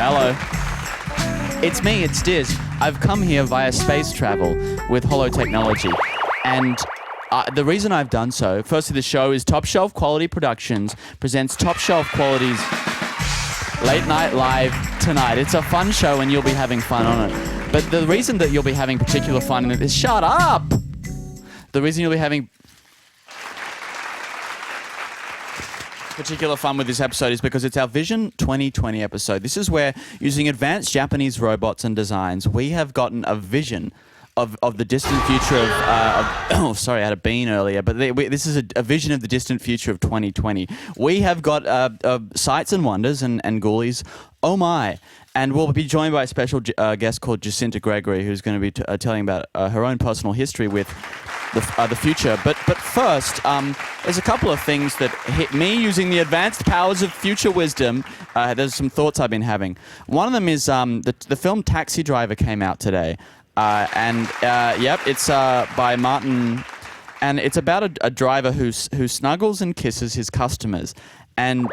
Hello. It's me, it's Diz. I've come here via space travel with holo technology. And the reason I've done so, firstly, the show is Top Shelf Quality Productions presents Top Shelf Quality's Late Night Live tonight. It's a fun show and you'll be having fun on it. But the reason that you'll be having particular fun in it is... Shut up! The reason you'll be having particular fun with this episode is because it's our Vision 2020 episode. This is where, using advanced Japanese robots and designs, we have gotten a vision of the distant future of sorry, I had a bean earlier, but this is a vision of the distant future of 2020. We have got sights and wonders and ghoulies. Oh my. And we'll be joined by a special guest called Jacinta Gregory, who's going to be telling about her own personal history with the future. But first, there's a couple of things that hit me using the advanced powers of future wisdom. There's some thoughts I've been having. One of them is the film Taxi Driver came out today. It's by Martin, and it's about a driver who snuggles and kisses his customers. And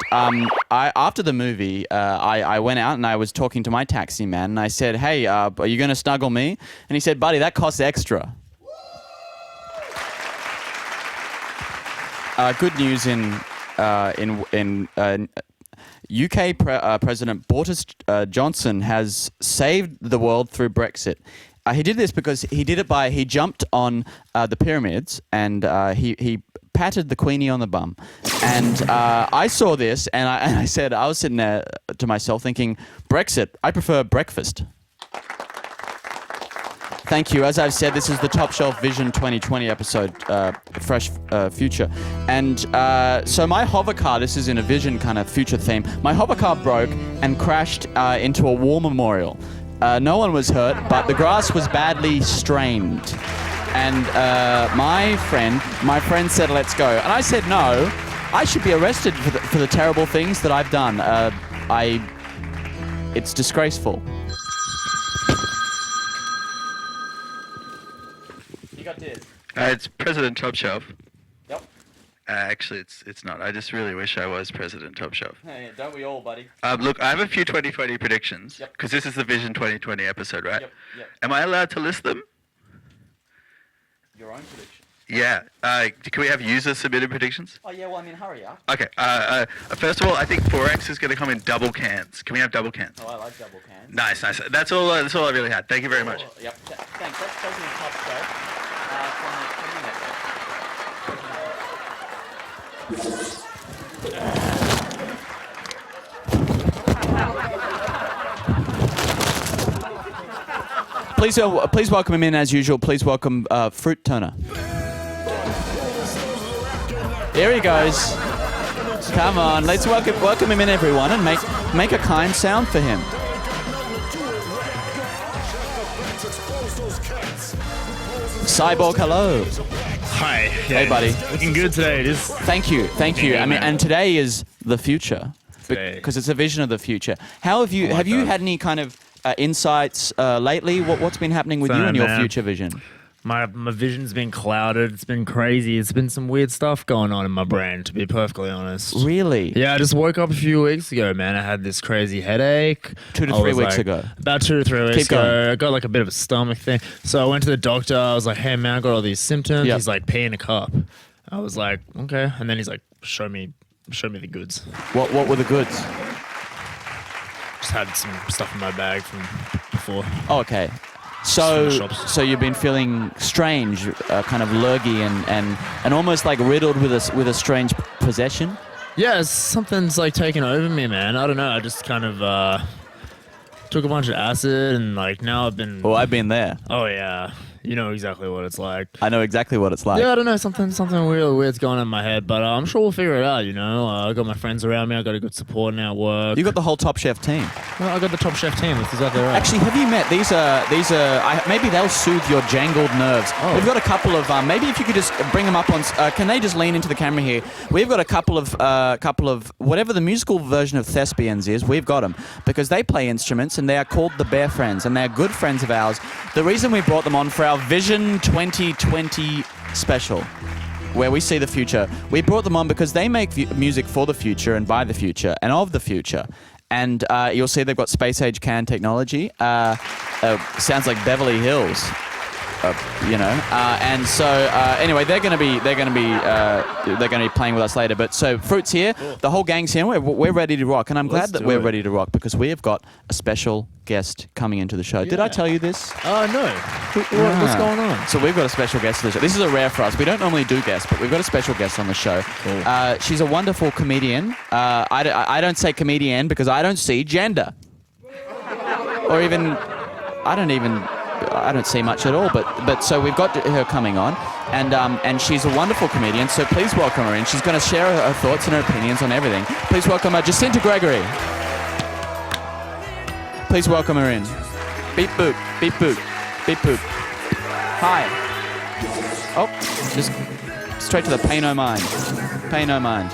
after the movie, I went out and I was talking to my taxi man, and I said, "Hey, are you going to snuggle me?" And he said, "Buddy, that costs extra." Good news in UK President Boris Johnson has saved the world through Brexit. He did this because he jumped on the pyramids and he patted the Queenie on the bum. And I saw this and I said, I was sitting there to myself thinking, Brexit, I prefer breakfast. Thank you. As I've said, this is the Top Shelf Vision 2020 episode, Fresh Future. And so my hover car, this is in a Vision kind of future theme, my hover car broke and crashed into a war memorial. No one was hurt, but the grass was badly strained. And my friend said, "Let's go." And I said, "No, I should be arrested for the terrible things that I've done. It's disgraceful." You got this. It's President Top Shelf. Yep. Actually, it's not. I just really wish I was President Top Shelf. Hey, don't we all, buddy? Look, I have a few 2020 predictions, because this is the Vision 2020 episode, right? Yep. Am I allowed to list them? Your own prediction. Yeah. Can we have user-submitted predictions? Oh, yeah, well, I mean, hurry up. Okay. First of all, I think 4X is going to come in double cans. Can we have double cans? Oh, I like double cans. Nice. That's all I really had. Thank you very much. Yep. Thanks. That's President Top Shelf. Please welcome him in as usual. Please welcome Fruit Turner. Here he goes. Come on, let's welcome him in, everyone, and make a kind sound for him. Cyborg, hello. Hi. Yeah, Hey, buddy. Looking good today. It is. Thank you. Yeah, I mean, man. and today is the future, because it's a vision of the future. How have you had any kind of insights lately? What's been happening with you and your future vision? My vision's been clouded. It's been crazy. It's been some weird stuff going on in my brain, to be perfectly honest. Really? Yeah, I just woke up a few weeks ago, man. I had this crazy headache. 2 to 3 weeks ago. About 2 to 3 weeks Keep going. ago. I got like a bit of a stomach thing. So I went to the doctor. I was like, "Hey, man, I got all these symptoms." Yep. He's like, "Pee in a cup." I was like, "Okay." And then he's like, show me the goods. What were the goods? Just had some stuff in my bag from before. Oh, okay. So you've been feeling strange, kind of lurgy and almost like riddled with a strange possession? Yeah, something's like taken over me, man. I don't know. I just kind of took a bunch of acid and like now I've been... Well, I've been there. Oh, yeah. You know exactly what it's like. I know exactly what it's like. Yeah, I don't know. Something really weird's going on in my head, but I'm sure we'll figure it out, you know. I got my friends around me. I got a good support now at work. You got the whole Top Chef team. Well, I got the Top Chef team. That's exactly right. Actually, have you met these maybe they'll soothe your jangled nerves. Oh. We've got a couple of maybe if you could just bring them up on. Can they just lean into the camera here? We've got a couple of whatever the musical version of Thespians is. We've got them because they play instruments and they are called the Bearfriends and they're good friends of ours. The reason we brought them on for our Vision 2020 special, where we see the future, we brought them on because they make music for the future and by the future and of the future. and you'll see they've got space age can technology. Sounds like Beverly Hills. And so anyway, they're going to be playing with us later. But so Fruit's here, the whole gang's here. We're ready to rock, and I'm glad that we're ready to rock because we have got a special guest coming into the show. Yeah. Did I tell you this? Oh no, what's going on? So we've got a special guest on the show. This is a rare for us. We don't normally do guests, but we've got a special guest on the show. Cool. She's a wonderful comedian. I don't say comedian because I don't see gender, or even I don't see much at all, but so we've got her coming on, and she's a wonderful comedian. So please welcome her in. She's going to share her thoughts and her opinions on everything. Please welcome Jacinta Gregory. Please welcome her in. Beep boop, beep boop, beep boop. Hi. Oh, just straight to the pay no mind. Pay no mind.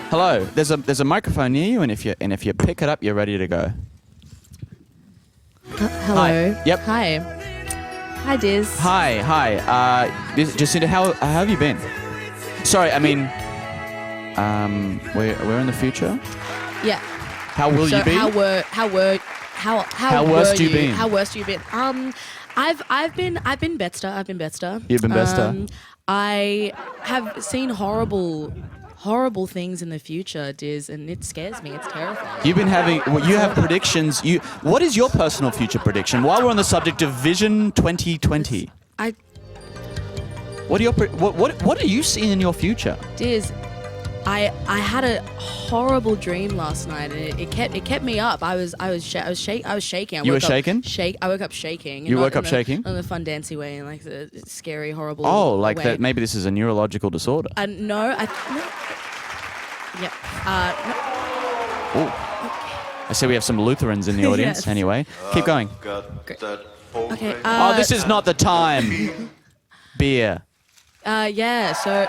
Hello. There's a microphone near you, and if you pick it up, you're ready to go. Hello. Hi. Yep. Hi. Hi, Diz. Hi. Jacinta, how have you been? Sorry, I mean, we're in the future. Yeah. How will you be? How worst you been? How worst you been? I've been better. You've been better. I have seen horrible things in the future, Diz, and it scares me. It's terrifying. You have predictions. What is your personal future prediction? While we're on the subject of Vision 2020, what are you seeing in your future? Diz, I had a horrible dream last night, and it kept me up. I was shaking. You were shaking? I woke up shaking. You woke up shaking? In the fun dancy way, in like the scary, horrible. Oh, like way. that. Maybe this is a neurological disorder. No. Yep. No. Ooh. I see we have some Lutherans in the audience. Yes. Anyway, keep going. Okay. This is not the time. Beer. Yeah. So,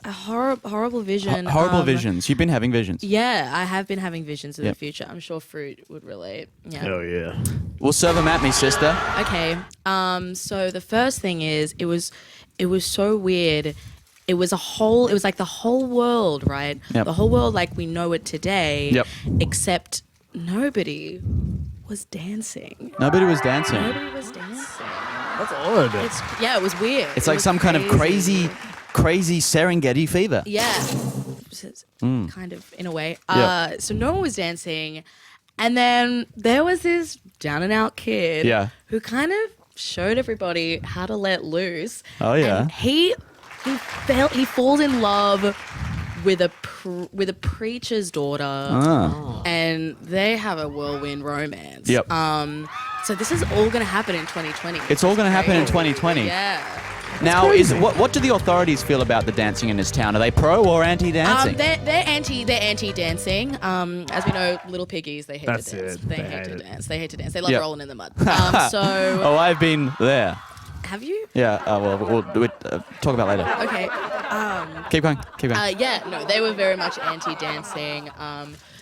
a horrible vision. Horrible visions. You've been having visions. Yeah, I have been having visions of Yep. the future. I'm sure Fruit would relate. Yeah. Hell yeah. We'll serve them at me, sister. Okay. So the first thing is, it was so weird. It was like the whole world, right? Yep. The whole world like we know it today. Yep. Except nobody was dancing. Nobody was dancing. Nobody was dancing. That's odd. It was weird. It's like some kind of crazy Serengeti fever. Yeah. Kind of, in a way. Yeah. So no one was dancing. And then there was this down and out kid who kind of showed everybody how to let loose. Oh, yeah. And he falls in love with a preacher's daughter. And they have a whirlwind romance. Yep. So this is all going to happen in 2020. It's all going to happen in 2020. Yeah. Now, what do the authorities feel about the dancing in this town? Are they pro or anti-dancing? They're anti-dancing. As we know, little piggies, they hate That's to dance. it. They They hate hate to it. dance. They hate to dance. They love Yep. rolling in the mud. So Oh, I've been there. have you? Yeah. We'll do it. Talk about it later. Okay. Keep going. Yeah. No, they were very much anti-dancing.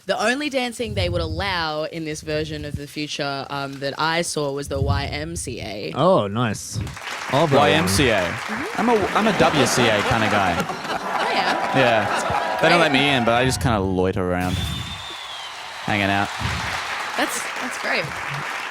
The only dancing they would allow in this version of the future that I saw was the YMCA. Oh, nice. YMCA. I'm a WCA kind of guy. Oh yeah. Yeah. They don't let me in, but I just kind of loiter around, hanging out, That's great.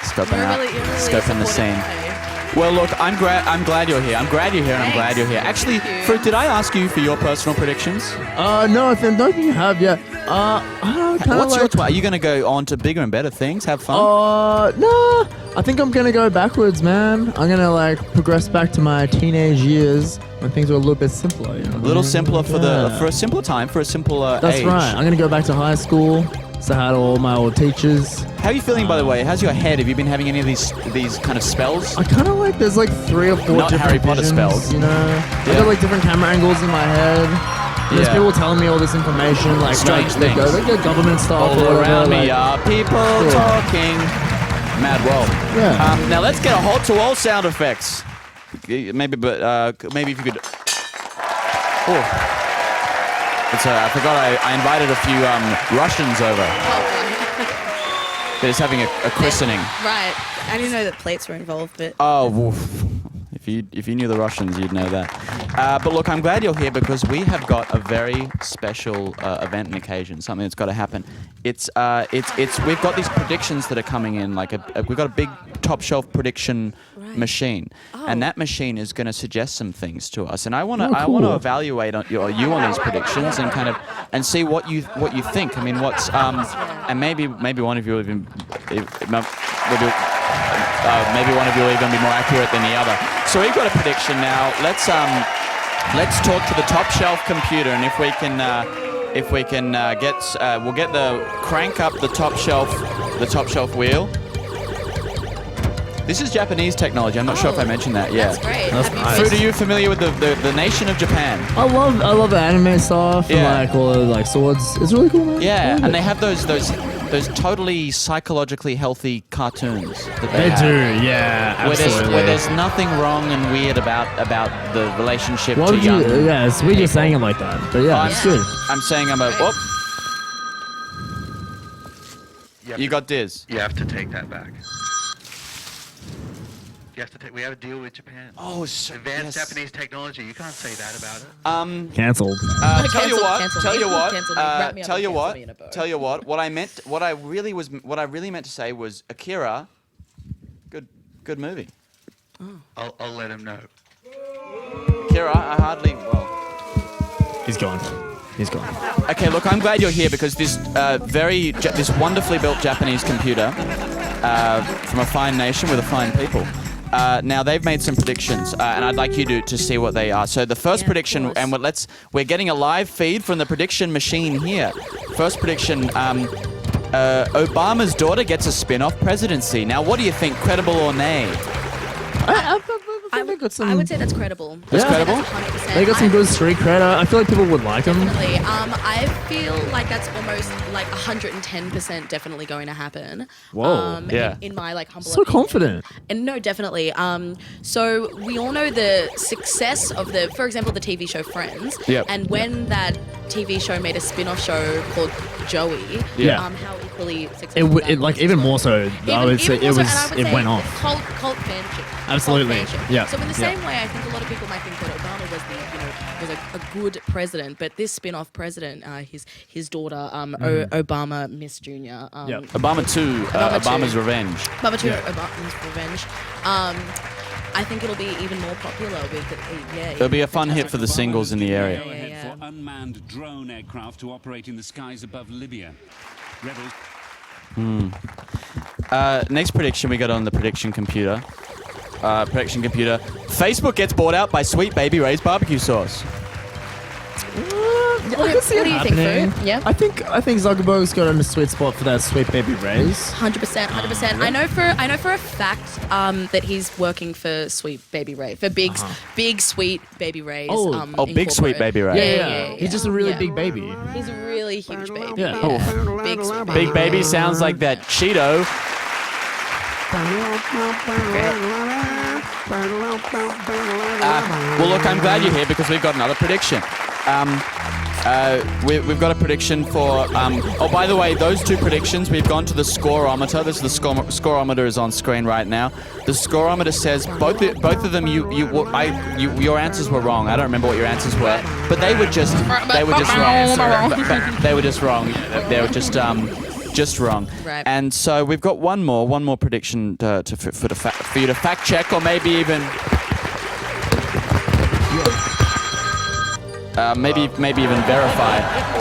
scoping You're out, really scoping the supportive scene. guy. Well, look, I'm glad you're here. I'm glad you're here, and I'm glad Thanks. you're here. Actually, Thank you. Fruit, did I ask you for your personal predictions? No, I don't think you have yet. I don't know, What's your are you going to go on to bigger and better things? Have fun? No, I think I'm gonna go backwards, man. I'm gonna progress back to my teenage years when things were a little bit simpler. You know? A little simpler for a simpler time, for a simpler That's age. right. I'm gonna go back to high school. Say hi to all my old teachers. How are you feeling, by the way? How's your head? Have you been having any of these kind of spells? I kind of there's 3 or 4 Not different Harry Potter visions, spells. You know, Yeah. I got different camera angles in my head. There's Yeah. people telling me all this information, Strange they go, things. they go government stuff All or whatever. around me are people talking. Mad world. Yeah. Now let's get a halt to all sound effects. Maybe if you could. Oh. I forgot I invited a few Russians over. They're just having a christening. Right. I didn't know that plates were involved, but Oh, woof. If you knew the Russians, you'd know that. But look, I'm glad you're here because we have got a very special event and occasion. Something that's got to happen. It's we've got these predictions that are coming in. We've got a big top shelf prediction machine, and that machine is going to suggest some things to us. And I want to evaluate you on these predictions and kind of see what you think. I mean, what's and maybe one of you will even maybe one of you will even be more accurate than the other. So we've got a prediction now. Let's talk to the top shelf computer, and if we can we'll get the crank up the top shelf wheel. This is Japanese technology. I'm not sure if I mentioned that. Yeah. That's great. That's nice. Fruit, are you familiar with the nation of Japan? I love the anime stuff and like all the like swords. It's really cool, man. Yeah, and they have those totally psychologically healthy cartoons that They have. do, yeah, absolutely. Where there's nothing wrong and weird about the relationship What to would young. yeah, it's weird just saying it like that, but yeah, it's good. I'm saying whoop. You got Diz. You have to take that back. You have to take. We have a deal with Japan. Oh, so Advanced Japanese technology. You can't say that about it. Cancelled. Tell you what. Cancel me. What I really meant to say was Akira. Good movie. I'll let him know. Akira, He's gone. Okay, look, I'm glad you're here because this this wonderfully built Japanese computer from a fine nation with a fine people. Now they've made some predictions, and I'd like you to see what they are. So the first prediction, and we're getting a live feed from the prediction machine here. First prediction: Obama's daughter gets a spin-off presidency. Now, what do you think? Credible or nay? I would say that's credible. That's credible? That's 100%. They got some good street cred. I feel like people would like them. Definitely. I feel like that's almost like 110% definitely going to happen. Whoa. Yeah. In my like humble So opinion. confident. And no, definitely. So we all know the success of for example, the TV show Friends. Yep. And when that TV show made a spin-off show called Joey, Yeah. how equally successful that It like was. even more so. I would say Even more so, and I would it say went off. Cult fanship. Absolutely. Cult fanship. Yeah. So in the Yeah. same way, I think a lot of people might think that Obama was a good president, but this spin-off president, his daughter, Obama Miss Junior. Yep. Obama 2, Obama's Revenge. Obama 2, Obama's Revenge. I think it'll be even more popular with It'll be a fun hit for the singles in the area. Go ahead for unmanned drone aircraft to operate in the skies above Libya. Rebels. Next prediction we got on the prediction computer. Facebook gets bought out by Sweet Baby Ray's barbecue sauce. I can see What it do you think, happening. Fu? Yeah? I think Zuckerberg's got a sweet spot for that Sweet Baby Rays. 100%. I know for a fact that he's working for Sweet Baby Ray, for big Sweet Baby Ray's. Big Sweet Baby Ray. Yeah. He's just a really Yeah. big baby. He's a really huge baby. Yeah. Big Sweet Baby. Big Baby sounds like that Cheeto. Well, look, I'm glad you're here because we've got another prediction. We've got a prediction for. By the way, those two predictions, we've gone to the scoreometer. This is the scoreometer is on screen right now. The scoreometer says both of them. Your answers were wrong. I don't remember what your answers were, but they were just wrong. They were just wrong. They were just wrong. Right. And so we've got one more prediction for you to fact check or maybe even. Maybe even verify.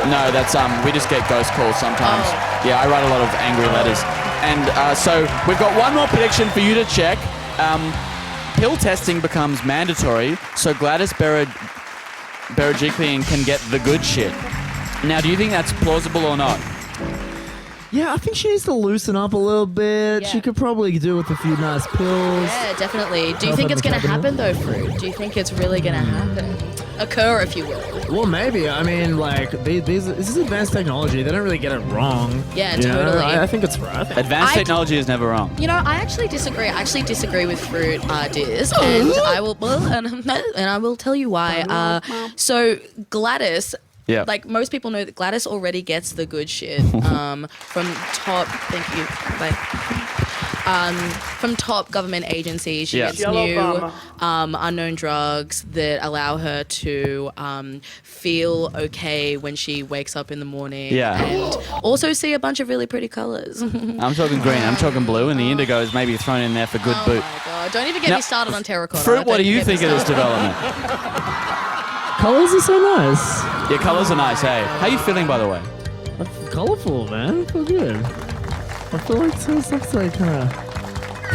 No, that's we just get ghost calls sometimes. Oh. Yeah, I write a lot of angry letters. And so we've got one more prediction for you to check. Pill testing becomes mandatory, so Gladys Berejiklian can get the good shit. Now, do you think that's plausible or not? Yeah, I think she needs to loosen up a little bit. Yeah. She could probably do with a few nice pills. Yeah, definitely. Do you Help think in it's the going to cabinet. happen though, Fruit? Do you think it's really going to happen? Occur, if you will. Well, maybe. I mean, like, this is advanced technology. They don't really get it wrong. Yeah, You know? totally. I think it's right. Advanced I- technology is never wrong. You know, I actually disagree. I actually disagree with Fruit, Diz, and I will and I will tell you why. So Gladys. Yeah. Like most people know that Gladys already gets the good shit from top. Thank you. Bye. from top government agencies. She Yeah. gets new unknown drugs that allow her to feel okay when she wakes up in the morning. Yeah. And also see a bunch of really pretty colors. I'm talking green. I'm talking blue, and the indigo is maybe thrown in there for good Oh boot. my god! Don't even get Now, me started on terracotta. Fruit, what Don't do you get me think of this started. development? Colors are so nice. Your colours are nice, hey? How you feeling, by the way? Colorful, man. I feel good. I feel like some stuff's like kind of.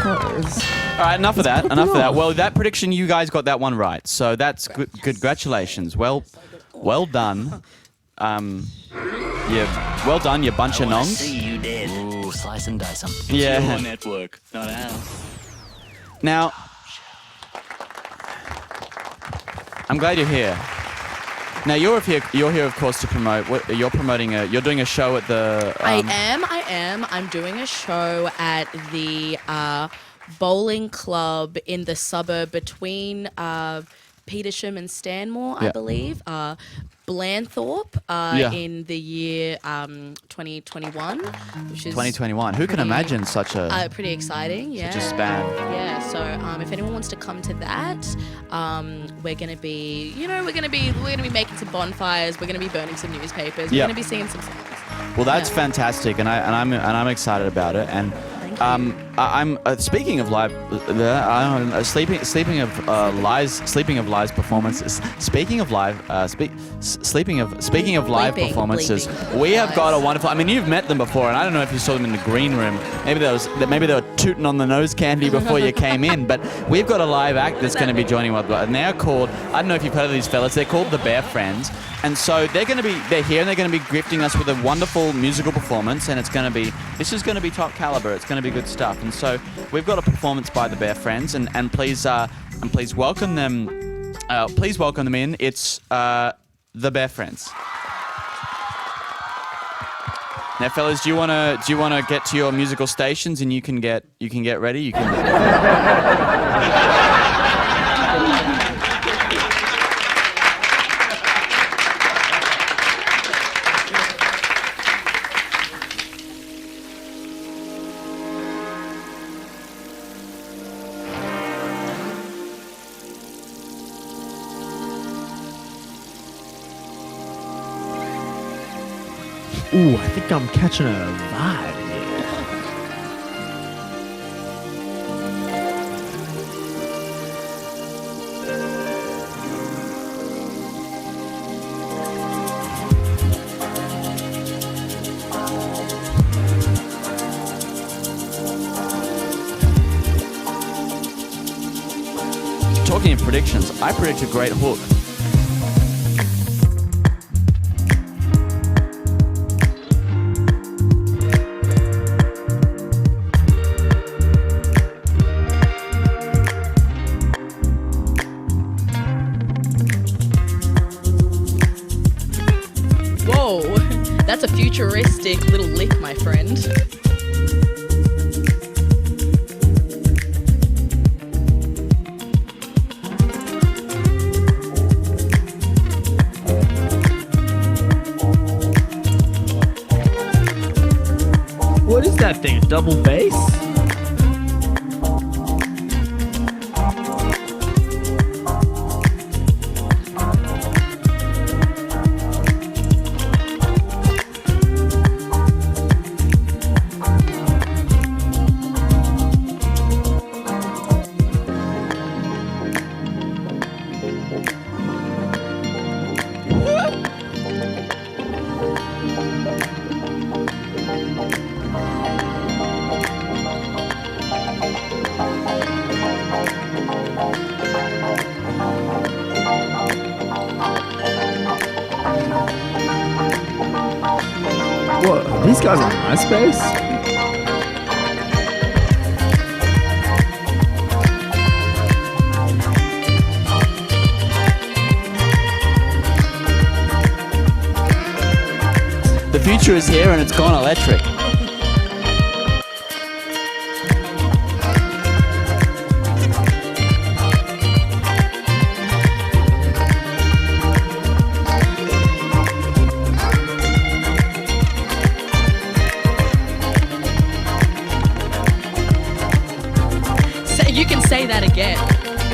All right, enough of that. Enough of that. Well, that prediction, you guys got that one right. So that's good. Congratulations. Well done. Yeah, well done, you bunch of nongs. See you did. Ooh, slice and dice 'em. Yeah. Your network, not ours. Now, I'm glad you're here. Now you're here, of course, to promote. You're promoting you're doing a show at the. I am. I'm doing a show at the bowling club in the suburb between Petersham and Stanmore, I Yeah. believe. Blanthorpe in the year 2021, which is 2021. Who can pretty- imagine such a pretty exciting. Yeah. such a span? Yeah, so if anyone wants to come to that, we're gonna be making some bonfires. We're gonna be burning some newspapers. We're Yeah. gonna be singing some songs. Well, that's Yeah. fantastic, and I'm excited about it. And I'm speaking of live, sleeping of live performances. Speaking of live Bleeping, performances, bleeping. we have got a Lies. wonderful. I mean, you've met them before, and I don't know if you saw them in the green room. Maybe they were tooting on the nose candy before you came in. But we've got a live act that's going to be joining us, and they're called. I don't know if you've heard of these fellas. They're called the Bearfriends. And so they're here and they're going to be gifting us with a wonderful musical performance, and this is going to be top caliber. It's going to be good stuff. And so we've got a performance by the Bearfriends, and please welcome them. Please welcome them in. It's the Bearfriends. Now, fellas, do you want to get to your musical stations, and you can get ready. You can. Ooh, I think I'm catching a vibe here. Talking of predictions, I predict a great hook. Whoa, that's a futuristic little lick, my friend. What is that thing? Double bass? What? Are these guys on MySpace? The future is here and it's gone electric. say that again.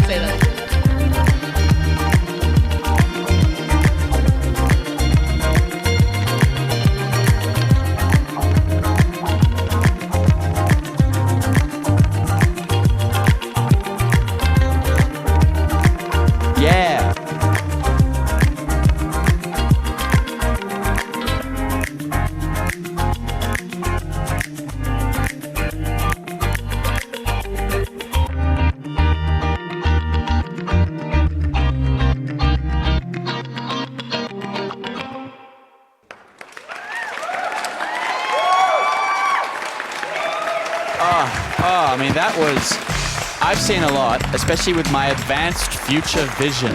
Say that again. Yeah. I mean, that was... I've seen a lot, especially with my advanced future vision.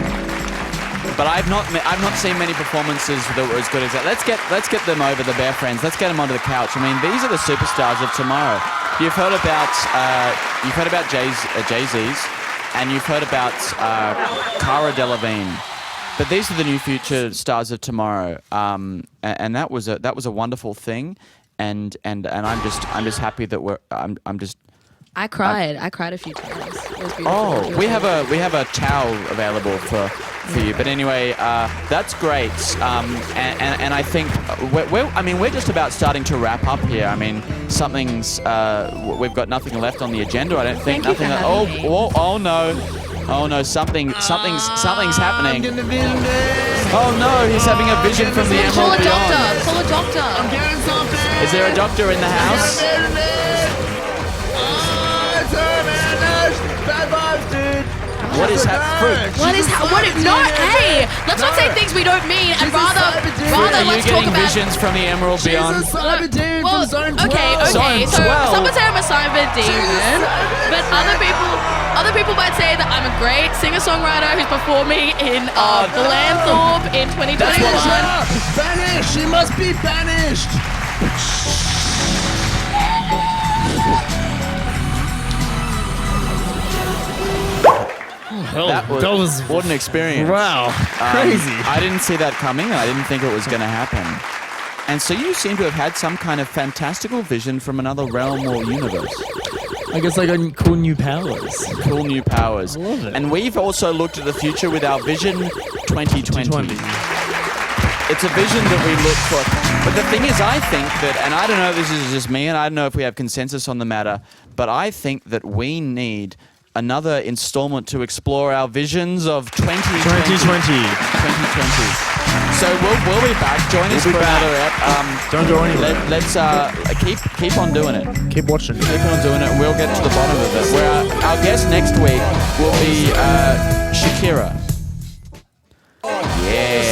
But I've not seen many performances that were as good as that. Let's get them over, the Bearfriends. Let's get them onto the couch. I mean, these are the superstars of tomorrow. You've heard about Jay-Z's, and you've heard about Cara Delevingne. But these are the new future stars of tomorrow, and that was a wonderful thing, and I'm just happy that I cried. I cried a few times. It was beautiful. Oh, we have a towel available for you. But anyway, that's great. And I think we're just about starting to wrap up here. I mean, we've got nothing left on the agenda. I don't think. Thank you for having me. Oh no, something's happening. Oh no, he's having a vision from the Call Emerald a Beyond. doctor. Call a doctor. I'm getting something. Is there a doctor in the house? Bad vibes, dude. What is happening? Hey, let's not say things we don't mean, and rather Are you let's talk getting about. visions from the Emerald Beyond? Jesus, cyber dude Well, from Zone 12. okay. Zone So 12. some would say I'm a cyber demon, but other people might say that I'm a great singer-songwriter who's performing in Glanthorpe in 2021. Banished. She must be banished. That was what an experience. Wow, crazy. I didn't see that coming, and I didn't think it was going to happen. And so you seem to have had some kind of fantastical vision from another realm or universe. I guess I got cool new powers. Cool new powers. I love it. And we've also looked at the future with our Vision 2020. It's a vision that we look for. But the thing is, I think that, and I don't know if this is just me, and I don't know if we have consensus on the matter, but I think that we need another installment to explore our visions of 2020. 2020. So we'll be back. Join us for another ep. Don't go anywhere. Let's keep on doing it. Keep watching. Keep on doing it, and we'll get to the bottom of it. Where our guest next week will be Shakira. Yeah.